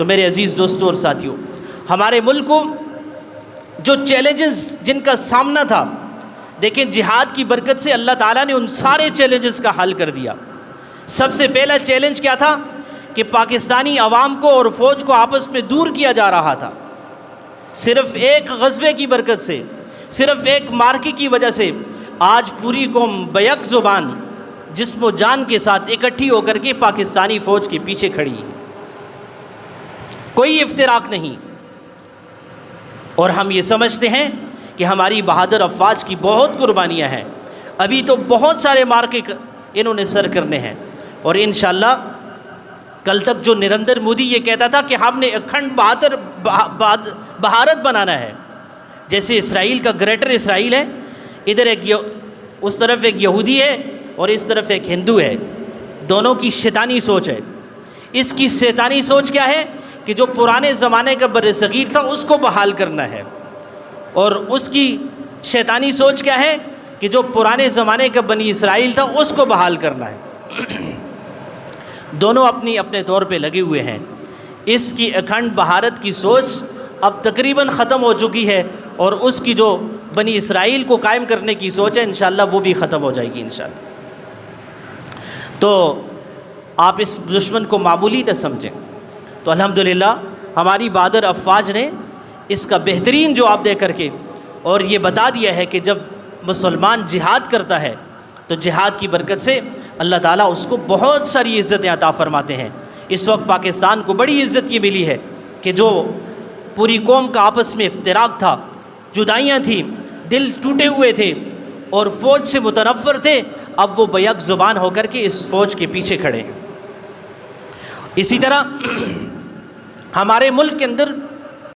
تو میرے عزیز دوستوں اور ساتھیوں، ہمارے ملک کو جو چیلنجز جن کا سامنا تھا، دیکھیں جہاد کی برکت سے اللہ تعالیٰ نے ان سارے چیلنجز کا حل کر دیا۔ سب سے پہلا چیلنج کیا تھا کہ پاکستانی عوام کو اور فوج کو آپس میں دور کیا جا رہا تھا۔ صرف ایک غزوے کی برکت سے، صرف ایک مارکے کی وجہ سے آج پوری قوم بیک زبان جسم و جان کے ساتھ اکٹھی ہو کر کے پاکستانی فوج کے پیچھے کھڑی ہے، کوئی افتراق نہیں۔ اور ہم یہ سمجھتے ہیں کہ ہماری بہادر افواج کی بہت قربانیاں ہیں، ابھی تو بہت سارے مارکے انہوں نے سر کرنے ہیں، اور انشاءاللہ کل تک جو نریندر مودی یہ کہتا تھا کہ ہم نے اکھنڈ بھارت بنانا ہے، جیسے اسرائیل کا گریٹر اسرائیل ہے، ادھر اس طرف ایک یہودی ہے اور اس طرف ایک ہندو ہے، دونوں کی شیطانی سوچ ہے۔ اس کی شیطانی سوچ کیا ہے کہ جو پرانے زمانے کا بر صغیر تھا اس کو بحال کرنا ہے، اور اس کی شیطانی سوچ کیا ہے کہ جو پرانے زمانے کا بنی اسرائیل تھا اس کو بحال کرنا ہے۔ دونوں اپنے طور پہ لگے ہوئے ہیں۔ اس کی اکھنڈ بھارت کی سوچ اب تقریباً ختم ہو چکی ہے، اور اس کی جو بنی اسرائیل کو قائم کرنے کی سوچ ہے انشاءاللہ وہ بھی ختم ہو جائے گی انشاءاللہ۔ تو آپ اس دشمن کو معمولی نہ سمجھیں۔ تو الحمدللہ ہماری بہادر افواج نے اس کا بہترین جواب دے کر کے اور یہ بتا دیا ہے کہ جب مسلمان جہاد کرتا ہے تو جہاد کی برکت سے اللہ تعالیٰ اس کو بہت ساری عزتیں عطا فرماتے ہیں۔ اس وقت پاکستان کو بڑی عزت یہ ملی ہے کہ جو پوری قوم کا آپس میں افتراق تھا، جدائیاں تھیں، دل ٹوٹے ہوئے تھے اور فوج سے متنفر تھے، اب وہ بیک زبان ہو کر کے اس فوج کے پیچھے کھڑے ہیں۔ اسی طرح ہمارے ملک کے اندر